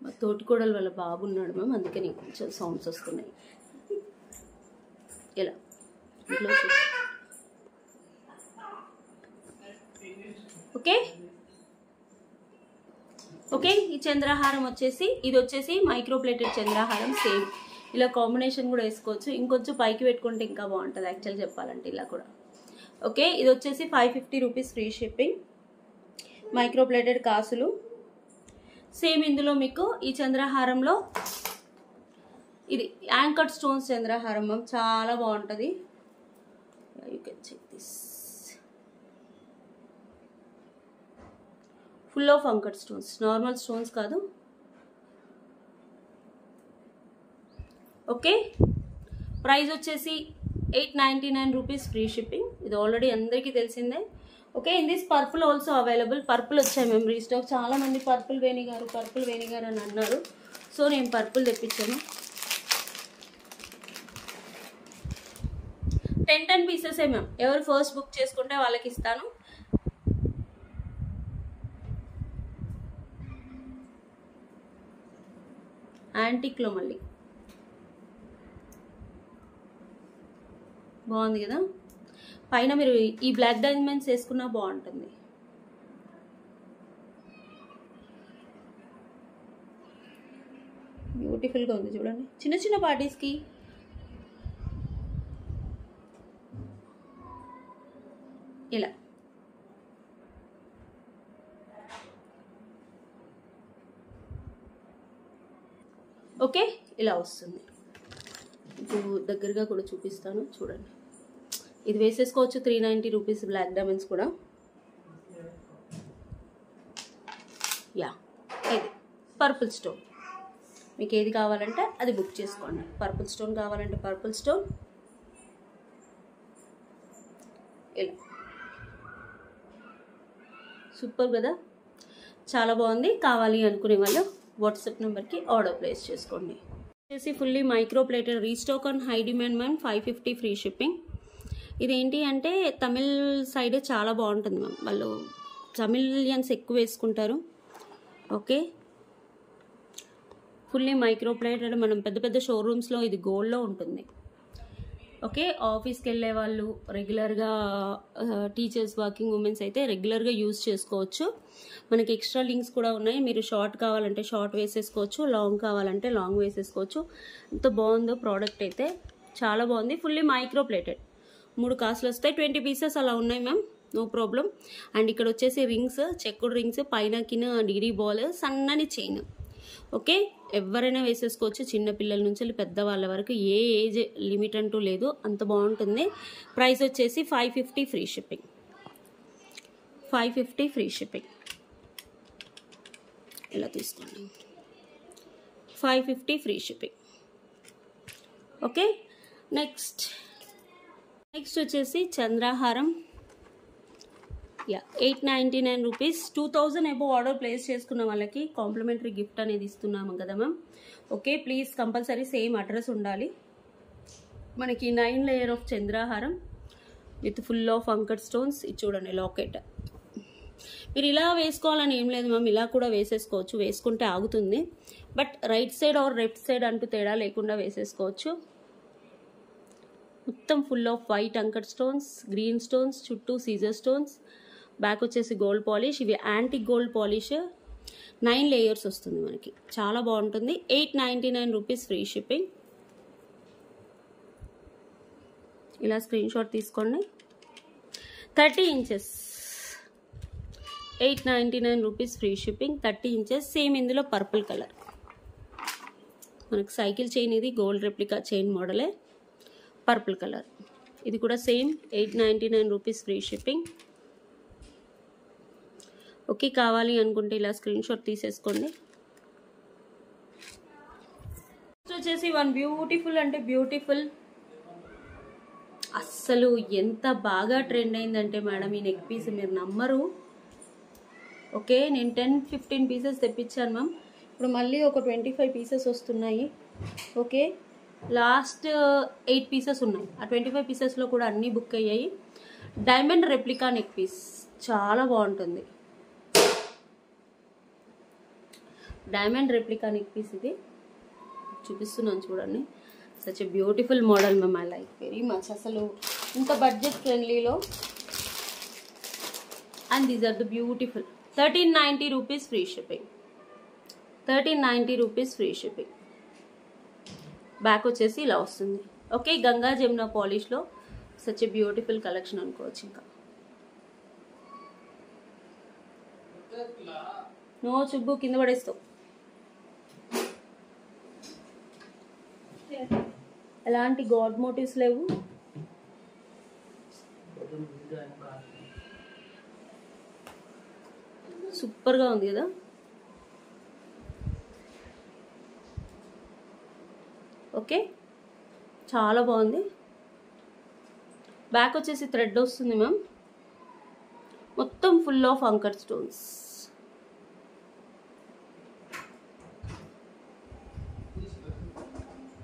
మా తోటికోడలు వాళ్ళ బాబు ఉన్నాడు మ్యామ్, అందుకని కొంచెం సౌండ్స్ వస్తున్నాయి. ఇలా ఇంట్లో ఓకే. ఓకే, ఈ చంద్రహారం వచ్చేసి ఇది వచ్చేసి మైక్రో ప్లేటెడ్ చంద్రహారం. సేమ్ ఇలా కాంబినేషన్ కూడా వేసుకోవచ్చు. ఇంకొంచెం పైకి పెట్టుకుంటే ఇంకా బాగుంటుంది యాక్చువల్ చెప్పాలంటే ఇలా కూడా. ఓకే, ఇది వచ్చేసి 550 rupees free shipping. Micro plated కాసులు సేమ్. ఇందులో మీకు ఈ చంద్రహారంలో ఇది యాంకర్డ్ స్టోన్స్ చంద్రహారం మ్యామ్, చాలా బాగుంటుంది. You can check this. Full of anchor stones, normal stones కాదు. ఓకే, ప్రైస్ వచ్చేసి 899 రూపీస్ ఫ్రీ షిప్పింగ్. ఇది ఆల్రెడీ అందరికీ తెలిసిందే. Okay, in this purple also available. Purple వచ్చాయి మేము రీస్టాక్. చాలా మంది పర్పుల్ వేణిగారు అని అన్నారు. సో నేను పర్పుల్ తెప్పించాను. 10 పీసెసే మ్యామ్. ఎవరు ఫస్ట్ బుక్ చేసుకుంటే వాళ్ళకి ఇస్తాను. యాంటిక్లో మళ్ళీ బాగుంది కదా. పైన మీరు ఈ బ్లాక్ డైమండ్స్ వేసుకున్నా బాగుంటుంది. బ్యూటిఫుల్గా ఉంది చూడండి, చిన్న చిన్న పార్టీస్కి. ఇలా ఓకే, ఇలా వస్తుంది. ఇప్పుడు దగ్గరగా కూడా చూపిస్తాను చూడండి. ఇది వేసేసుకోవచ్చు. 390 రూపీస్ బ్లాక్ డైమండ్స్ కూడా. యా, ఇది పర్పుల్ స్టోన్. మీకు ఏది కావాలంటే అది బుక్ చేసుకోండి. పర్పుల్ స్టోన్ కావాలంటే పర్పుల్ స్టోన్. ఇలా సూపర్ కదా, చాలా బాగుంది. కావాలి అనుకునే వాళ్ళు వాట్సాప్ నెంబర్కి ఆర్డర్ ప్లేస్ చేసుకోండి. వచ్చేసి fully micro plated restock on high demand ma'am. 550 free shipping. ఇదేంటి అంటే తమిళ్ సైడ్ చాలా బాగుంటుంది మ్యామ్. వాళ్ళు తమిళియన్స్ ఎక్కువ వేసుకుంటారు. Okay, fully micro plated. మనం పెద్ద పెద్ద షోరూమ్స్లో ఇది గోల్డ్లో ఉంటుంది. ఓకే, ఆఫీస్కి వెళ్ళే వాళ్ళు, రెగ్యులర్గా టీచర్స్, వర్కింగ్ ఉమెన్స్ అయితే రెగ్యులర్గా యూజ్ చేసుకోవచ్చు. మనకి ఎక్స్ట్రా లింక్స్ కూడా ఉన్నాయి. మీరు షార్ట్ కావాలంటే షార్ట్ వేసేసుకోవచ్చు, లాంగ్ కావాలంటే లాంగ్ వేసేసుకోవచ్చు. ఎంత బాగుందో ప్రోడక్ట్ అయితే, చాలా బాగుంది. Fully micro plated. 3 కాసులు వస్తాయి. 20 పీసెస్ అలా ఉన్నాయి మ్యామ్, నో ప్రాబ్లం. అండ్ ఇక్కడ వచ్చేసి రింగ్స్, చెక్కుడు రింగ్స్, పైన కింద డిగ్రీ బాల్, సన్నని చైన్. ఓకే, ఎవరైనా వేసేసుకోవచ్చు. చిన్నపిల్లల నుంచి పెద్దవాళ్ళ వరకు ఏ ఏజ్ లిమిట్ అంటూ లేదు, అంత బాగుంటుంది. ప్రైస్ వచ్చేసి 550 ఫ్రీ షిప్పింగ్. 550 free shipping. ఇలా తీసుకోండి. 550 free shipping. Okay, next next వచ్చేసి చంద్రహారం. 899 రూపీస్. 2000 అబోవ్ ఆర్డర్ ప్లేస్ చేసుకున్న వాళ్ళకి కాంప్లిమెంటరీ గిఫ్ట్ అనేది ఇస్తున్నాము కదా ma'am. Okay, please compulsory same address ఉండాలి. మనకి 9 లేయర్ ఆఫ్ చంద్రహారం with full of anchor stones. ఇది చూడండి లాకెట్. మీరు ఇలా వేసుకోవాలని ఏం లేదు మ్యామ్, ఇలా కూడా వేసేసుకోవచ్చు, వేసుకుంటే ఆగుతుంది. But right side or left side అంటూ తేడా లేకుండా వేసేసుకోవచ్చు. మొత్తం full of white anchor stones, green stones, చుట్టూ సీజర్ స్టోన్స్. బ్యాక్ వచ్చేసి గోల్డ్ పాలిష్. ఇవి యాంటిక్ గోల్డ్ పాలిష్. 9 లేయర్స్ వస్తుంది మనకి, చాలా బాగుంటుంది. 899 రూపీస్ ఫ్రీ షిప్పింగ్. ఇలా స్క్రీన్ షాట్ తీసుకోండి. 30 inches 899 rupees free shipping. 30 inches. Same ఇందులో పర్పుల్ కలర్. మనకు సైకిల్ చైన్, ఇది గోల్డ్ రెప్లికా చైన్ మోడలే, పర్పుల్ కలర్. ఇది కూడా same 899 rupees free shipping. Okay, కావాలి అనుకుంటే ఇలా స్క్రీన్ షాట్ తీసేసుకోండి. నెక్స్ట్ వచ్చేసి వన్ బ్యూటిఫుల్ అంటే బ్యూటిఫుల్, అస్సలు ఎంత బాగా ట్రెండ్ అయిందంటే మేడం ఈ నెక్ పీస్ మీరు నమ్మరు. ఓకే, నేను 10-15 పీసెస్ తెప్పించాను మ్యామ్. ఇప్పుడు మళ్ళీ ఒక 25 పీసెస్ వస్తున్నాయి. ఓకే, లాస్ట్ 8 పీసెస్ ఉన్నాయి. ఆ 25 పీసెస్లో కూడా అన్నీ బుక్ అయ్యాయి. డైమండ్ రెప్లికా నెక్ పీస్ చాలా బాగుంటుంది. డైమండ్ రెప్లికా నెక్ పీస్ ఇది చూపిస్తున్నాను చూడండి. Such a beautiful model ma'am. I like very much. అసలు ఇంత బడ్జెట్ ఫ్రెండ్లీలో. And these are the beautiful. 1390 rupees free shipping. 1390 rupees free shipping. Back వచ్చేసి ఇలా వస్తుంది. ఓకే, గంగా జమున పాలిష్లో సచ్ ఎ బ్యూటిఫుల్ కలెక్షన్ అనుకోవచ్చు. ఇంకా నో చుబ్బు, కింద పడేస్తావు. ఎలాంటి గాడ్ మోటివ్స్ లేవు. సూపర్గా ఉంది కదా. ఓకే, చాలా బాగుంది. బ్యాక్ వచ్చేసి థ్రెడ్ వస్తుంది మ్యామ్. మొత్తం full of anchor stones.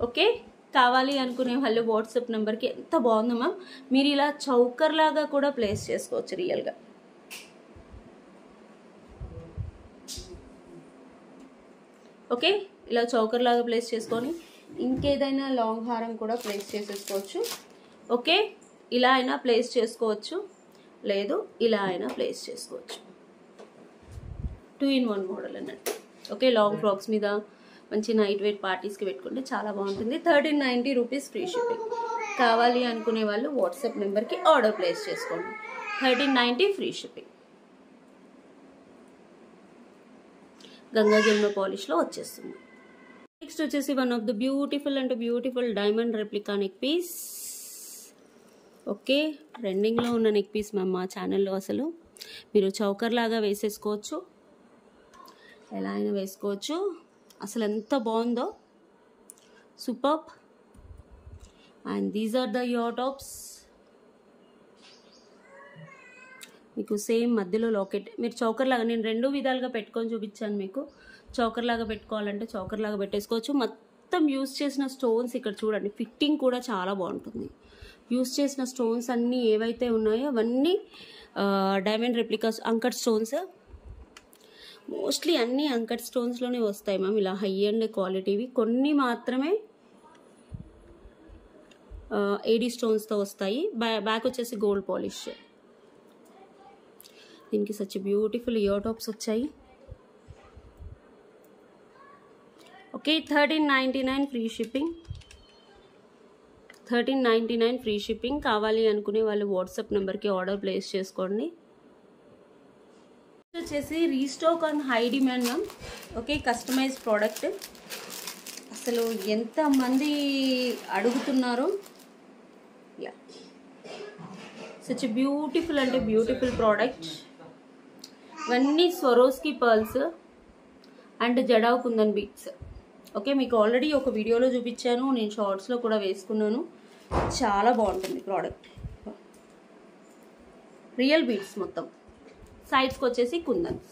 Okay, కావాలి అనుకునే వాళ్ళు వాట్సాప్ నెంబర్కి. ఎంత బాగుందో మ్యామ్. మీరు ఇలా చౌకర్ లాగా కూడా ప్లేస్ చేసుకోవచ్చు రియల్గా. ఓకే, ఇలా చౌకర్ లాగా ప్లేస్ చేసుకొని ఇంకేదైనా లాంగ్ హారం కూడా ప్లేస్ చేసేసుకోవచ్చు. ఓకే, ఇలా అయినా ప్లేస్ చేసుకోవచ్చు, లేదు ఇలా అయినా ప్లేస్ చేసుకోవచ్చు. 2-in-1 మోడల్ అన్నట్టు. ఓకే, లాంగ్ ఫ్రాక్స్ మీద మంచి నైట్ వెయిట్ పార్టీస్కి పెట్టుకుంటే చాలా బాగుంటుంది. 1390 రూపీస్ ఫ్రీ షిప్పింగ్. కావాలి అనుకునే వాళ్ళు వాట్సాప్ నెంబర్కి ఆర్డర్ ప్లేస్ చేసుకోండి. 1390 ఫ్రీ షిప్పింగ్. గంగా జమున పాలిష్లో వచ్చేస్తుంది. నెక్స్ట్ వచ్చేసి వన్ ఆఫ్ ద బ్యూటిఫుల్ అంటే beautiful diamond replica neck piece. Okay, ట్రెండింగ్లో ఉన్న నెక్ పీస్ మ్యామ్ మా ఛానల్లో. అసలు మీరు చౌకర్ లాగా వేసేసుకోవచ్చు, ఎలా అయినా వేసుకోవచ్చు. అసలు ఎంత బాగుందో, super. And these are the ear tops. మీకు సేమ్ మధ్యలో లాకెట్. మీరు చౌకర్ లాగా, నేను 2 విధాలుగా పెట్టుకొని చూపించాను మీకు. చౌకర్ లాగా పెట్టుకోవాలంటే చౌకర్ లాగా పెట్టేసుకోవచ్చు. మొత్తం యూస్ చేసిన స్టోన్స్ ఇక్కడ చూడండి. ఫిట్టింగ్ కూడా చాలా బాగుంటుంది. యూస్ చేసిన స్టోన్స్ అన్నీ ఏవైతే ఉన్నాయో అవన్నీ diamond replicas anchor stones. Mostly అన్నీ అంకర్ స్టోన్స్లోనే వస్తాయి మ్యామ్. ఇలా హై అండ్ క్వాలిటీవి. కొన్ని మాత్రమే ఏడీ స్టోన్స్తో వస్తాయి. బ్యాక్ వచ్చేసి గోల్డ్ పాలిష్. దీనికి సచ్ బ్యూటిఫుల్ ఇయర్ టాప్స్ వచ్చాయి. Okay, 1399 free shipping. 1399 free shipping. కావాలి అనుకునే వాళ్ళు వాట్సాప్ నెంబర్కి ఆర్డర్ ప్లేస్ చేసుకోండి. వచ్చేసి restock on high demand ma'am. Okay, customize product. అసలు ఎంతమంది అడుగుతున్నారో. యా, సచ్ బ్యూటిఫుల్ అంటే బ్యూటిఫుల్ ప్రోడక్ట్. ఇవన్నీ Swarovski pearls and jadau kundan beads. Okay, మీకు ఆల్రెడీ ఒక వీడియోలో చూపించాను, నేను షార్ట్స్లో కూడా వేసుకున్నాను. చాలా బాగుంటుంది ప్రోడక్ట్. రియల్ బీడ్స్ మొత్తం. సైడ్స్కి వచ్చేసి కుందన్స్.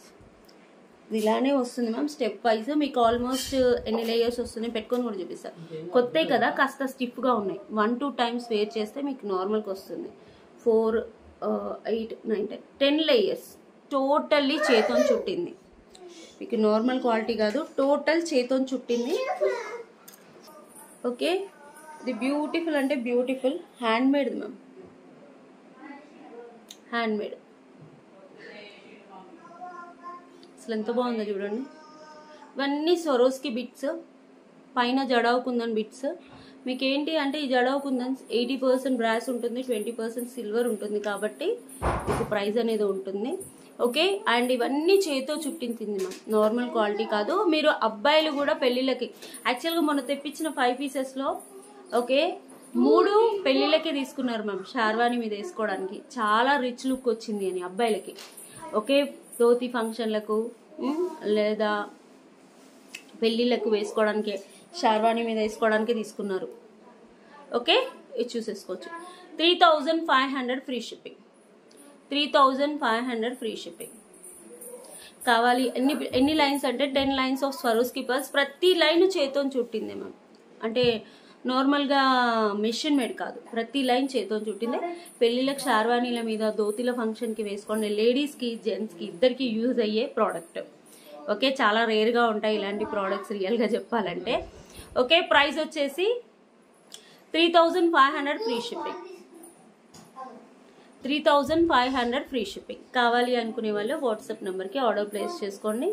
ఇది ఇలానే వస్తుంది మ్యామ్ స్టెప్ వైజ్. మీకు ఆల్మోస్ట్ ఎన్ని లేయర్స్ వస్తున్నాయి పెట్టుకొని కూడా చూపిస్తారు. కొత్త కదా కాస్త స్టిఫ్గా ఉన్నాయి. 1-2 టైమ్స్ వేర్ చేస్తే మీకు నార్మల్గా వస్తుంది. 4, 8, 9, 10 లేయర్స్ టోటల్లీ చేతో చుట్టింది. మీకు నార్మల్ క్వాలిటీ కాదు, టోటల్ చేతో చుట్టింది. ఓకే, ఇది బ్యూటిఫుల్ అంటే beautiful hand made ma'am. Hand made అసలు ఎంత బాగుందో చూడండి. ఇవన్నీ సొరోస్కి బిట్స్, పైన జడావు కుందన్ బిట్స్. మీకు ఏంటి అంటే ఈ జడావు కుందన్ 80% బ్రాస్ ఉంటుంది, 20% సిల్వర్ ఉంటుంది కాబట్టి మీకు ప్రైస్ అనేది ఉంటుంది. ఓకే, అండ్ ఇవన్నీ చేతితో చుట్టించింది మ్యామ్, నార్మల్ క్వాలిటీ కాదు. మీరు అబ్బాయిలు కూడా పెళ్ళిళ్ళకి యాక్చువల్గా మొన్న తెప్పించిన 5 పీసెస్లో ఓకే 3 పెళ్ళిళ్ళకి తీసుకున్నారు మ్యామ్, షార్వాణి మీద వేసుకోవడానికి. చాలా రిచ్ లుక్ వచ్చింది అని అబ్బాయిలకి. ఓకే, ధోతి ఫంక్షన్లకు లేదా పెళ్ళిళ్ళకు వేసుకోవడానికి, షార్వాణి మీద వేసుకోవడానికి తీసుకున్నారు. ఓకే, ఇది చూసేసుకోవచ్చు. 3500 ఫ్రీ షిప్పింగ్. 3500 free shipping. కావాలి ఎన్ని లైన్స్ అంటే 10 లైన్స్ ఆఫ్ స్వరోస్కి పర్స్. ప్రతి లైన్ చేతో చుట్టింది మ్యామ్, అంటే నార్మల్గా మెషిన్ మేడ్ కాదు, ప్రతి లైన్ చేతో చుట్టింది. పెళ్ళిళ్ళకి షార్వాణీల మీద ధోతిల ఫంక్షన్కి వేసుకోండి. లేడీస్కి జెంట్స్కి ఇద్దరికి యూజ్ అయ్యే ప్రోడక్ట్. ఓకే, చాలా రేర్గా ఉంటాయి ఇలాంటి ప్రోడక్ట్స్ రియల్గా చెప్పాలంటే. ఓకే, ప్రైస్ వచ్చేసి 3500 ఫ్రీ షిప్పింగ్. 3500 free shipping. కావాలి అనుకునే వాళ్ళు వాట్సాప్ నెంబర్కి ఆర్డర్ ప్లేస్ చేసుకోండి.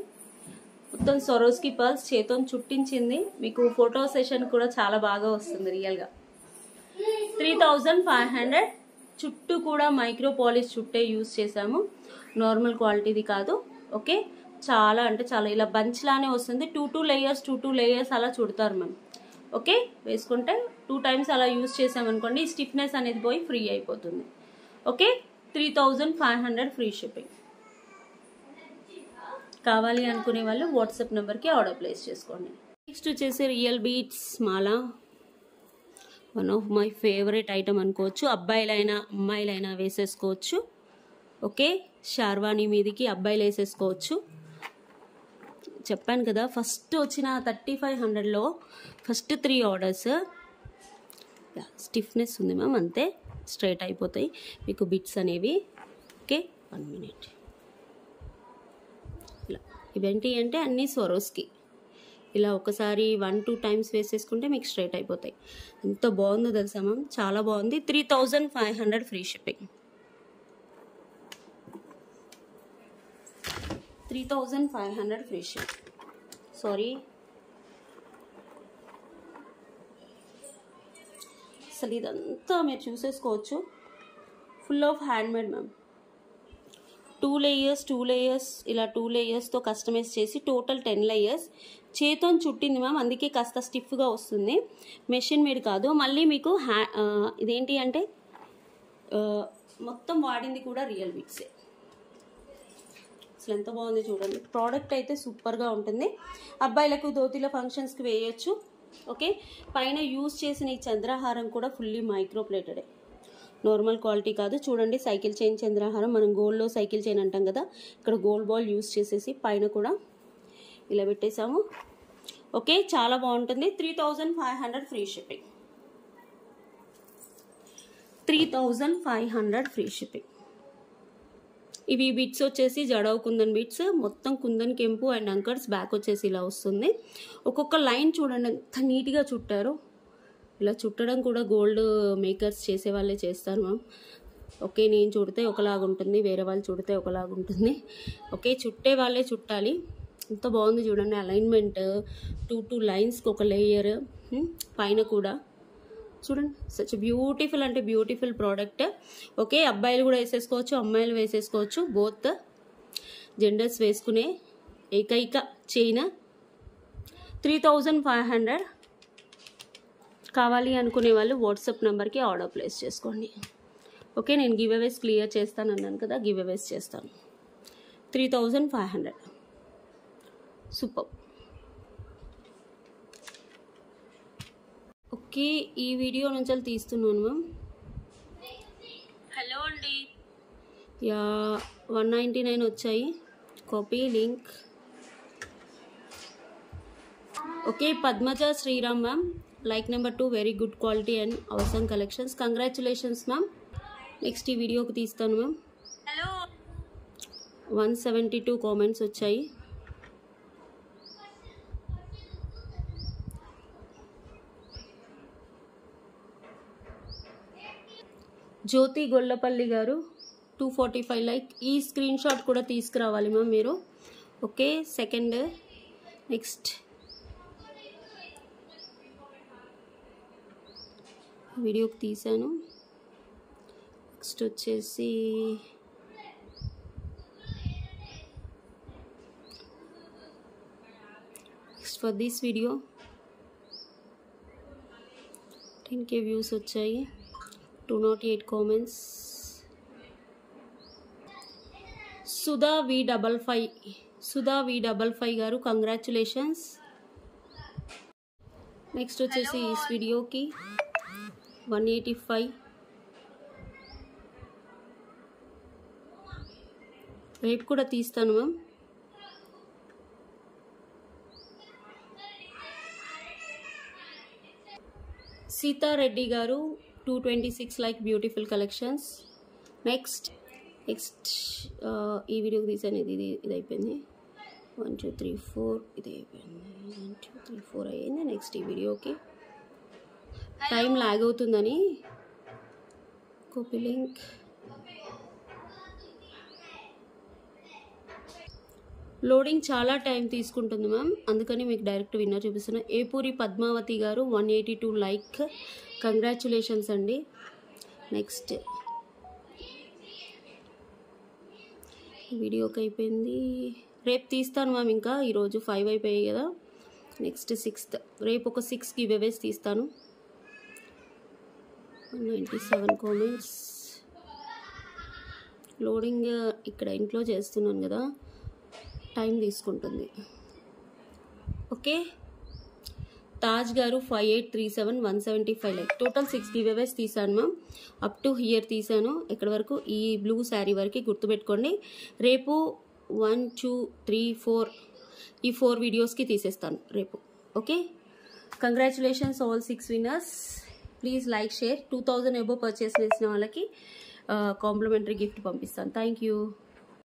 మొత్తం సొరోస్కి పర్ల్స్ చేతో చుట్టించింది. మీకు ఫోటో సెషన్ కూడా చాలా బాగా వస్తుంది రియల్గా. 3500. చుట్టూ కూడా మైక్రో పాలిష్ చుట్టే యూజ్ చేసాము, నార్మల్ క్వాలిటీది కాదు. ఓకే, చాలా అంటే చాలా ఇలా బంచ్ లానే వస్తుంది. 2 లేయర్స్ అలా చుడతారు మ్యామ్. ఓకే, వేసుకుంటే 2 టైమ్స్ అలా యూజ్ చేసామనుకోండి, స్టిఫ్నెస్ అనేది పోయి ఫ్రీ అయిపోతుంది. Okay, 3500 free shipping. కావాలి అనుకునే వాళ్ళు వాట్సాప్ నెంబర్కి ఆర్డర్ ప్లేస్ చేసుకోండి. నెక్స్ట్ వచ్చేసి real beats Mala. One of my favourite item అనుకోవచ్చు. అబ్బాయిలైనా అమ్మాయిలైనా వేసేసుకోవచ్చు. ఓకే, షార్వాణి మీదికి అబ్బాయిలు వేసేసుకోవచ్చు. చెప్పాను కదా ఫస్ట్ వచ్చిన 3500లో ఫస్ట్ 3 ఆర్డర్స్ స్టిఫ్నెస్ ఉంది మ్యామ్, అంతే స్ట్రైట్ అయిపోతాయి మీకు బిట్స్ అనేవి. Okay, 1 minute. ఇలా ఇవేంటి అంటే అన్నీ స్వరోస్కి. ఇలా ఒకసారి 1-2 టైమ్స్ వేసేసుకుంటే మీకు స్ట్రైట్ అయిపోతాయి. ఎంత బాగుందో తెలుసా మ్యామ్, చాలా బాగుంది. 3500 free shipping. 3500 free ship. Sorry, అసలు ఇదంతా మీరు చూసేసుకోవచ్చు. Full of handmade ma'am. 2 layers ఇలా 2 లేయర్స్తో కస్టమైజ్ చేసి టోటల్ 10 లేయర్స్ చేతో చుట్టింది మ్యామ్, అందుకే కాస్త స్టిఫ్గా వస్తుంది. మెషిన్ మేడ్ కాదు. మళ్ళీ మీకు ఇదేంటి అంటే మొత్తం వాడింది కూడా రియల్ బీట్సే. అసలు ఎంత బాగుంది చూడండి. ప్రోడక్ట్ అయితే సూపర్గా ఉంటుంది. అబ్బాయిలకు ధోతిల ఫంక్షన్స్కి వేయచ్చు. ఓకే, పైన యూజ్ చేసిన ఈ చంద్రహారం కూడా ఫుల్లీ మైక్రో ప్లేటెడే, నార్మల్ క్వాలిటీ కాదు. చూడండి, సైకిల్ చైన్ చంద్రహారం. మనం గోల్డ్లో సైకిల్ చైన్ అంటాం కదా, ఇక్కడ గోల్డ్ బాల్ యూజ్ చేసేసి పైన కూడా ఇలా పెట్టేసాము. ఓకే, చాలా బాగుంటుంది. 3500 ఫ్రీ షిప్పింగ్. 3500 free shipping. ఇవి బిట్స్ వచ్చేసి జడావు కుందన్ బిట్స్, మొత్తం కుందన్ కెంపు అండ్ అంకర్స్. బ్యాక్ వచ్చేసి ఇలా వస్తుంది. ఒక్కొక్క లైన్ చూడండి ఎంత నీట్గా చుట్టారు. ఇలా చుట్టడం కూడా గోల్డ్ మేకర్స్ చేసే వాళ్ళే చేస్తారు మ్యామ్. ఓకే, నేను చుడితే ఒకలాగా ఉంటుంది, వేరే వాళ్ళు చుడితే ఒకలాగా ఉంటుంది. ఓకే, చుట్టే వాళ్ళే చుట్టాలి. ఎంత బాగుంది చూడండి అలైన్మెంట్. 2 లైన్స్కి ఒక లేయర్, పైన కూడా చూడండి. సచ్ బ్యూటిఫుల్ అంటే బ్యూటిఫుల్ ప్రోడక్ట్. ఓకే, అబ్బాయిలు కూడా వేసేసుకోవచ్చు, అమ్మాయిలు వేసేసుకోవచ్చు. బోత్ జెండర్స్ వేసుకునే ఏకైక చైన్. 3500. కావాలి అనుకునే వాళ్ళు వాట్సాప్ నెంబర్కి ఆర్డర్ ప్లేస్ చేసుకోండి. ఓకే, నేను గివ్ అవేస్ క్లియర్ చేస్తాను అన్నాను కదా, గివ్ అవేస్ చేస్తాను. 3500. సూపర్. ఓకే, ఈ వీడియో నుంచి తీస్తున్నాను మ్యామ్. హలో అండి, యా 199 వచ్చాయి. Copy link. Okay, Padmaja Sriram ma'am, like number 2, very good quality and అవసరం కలెక్షన్స్. Congratulations ma'am. నెక్స్ట్ ఈ వీడియోకి తీస్తాను మ్యామ్. 172 కామెంట్స్ వచ్చాయి. జ్యోతి గొల్లపల్లి గారు 245 లైక్. ఈ స్క్రీన్ షాట్ కూడా తీసుకురావాలి మ్యామ్ మీరు. Okay, second. నెక్స్ట్ వీడియోకి తీసాను. నెక్స్ట్ వచ్చేసి next for this video 10K views వచ్చాయి. 208 కామెంట్స్. సుధా V55 గారు కంగ్రాచులేషన్స్. నెక్స్ట్ వచ్చేసి ఈ వీడియోకి 185. రేపు కూడా తీస్తాను మ్యామ్. సీతారెడ్డి గారు 226 లైక్. Beautiful collections. నెక్స్ట్ ఈ వీడియోకి తీసాను. ఇది అయిపోయింది. 1 2 3 4 ఇది అయిపోయింది. 1 2 3 4 అయ్యింది. నెక్స్ట్ ఈ వీడియోకి టైం లాగ్ అవుతుందని కాపీ లింక్. లోడింగ్ చాలా టైం తీసుకుంటుంది మ్యామ్, అందుకని మీకు డైరెక్ట్ విన్నర్ చూపిస్తున్నా. ఏపూరి పద్మావతి గారు 182 లైక్. కంగ్రాచులేషన్స్ అండి. నెక్స్ట్ వీడియోకి అయిపోయింది. రేపు తీస్తాను మ్యామ్. ఇంకా ఈరోజు 5 అయిపోయాయి కదా. నెక్స్ట్ 6th, రేపు ఒక 6 గివ్ అవేస్ తీస్తాను. 197 కామెంట్స్. లోడింగ్ ఇక్కడ ఇంట్లో చేస్తున్నాను కదా, టైం తీసుకుంటుంది. ఓకే, తాజ్ గారు 5837 175 లైక్. టోటల్ 6 గివ్ అవేస్ తీసాను మ్యామ్. అప్ టు హియర్ తీసాను. ఇక్కడ వరకు ఈ బ్లూ శారీ వరకు గుర్తుపెట్టుకోండి. రేపు 1 2 3 4 ఈ 4 వీడియోస్కి తీసేస్తాను రేపు. Okay, congratulations all 6 winners. Please like, share. 2000 above purchase చేసిన వాళ్ళకి కాంప్లిమెంటరీ గిఫ్ట్ పంపిస్తాను. Thank you.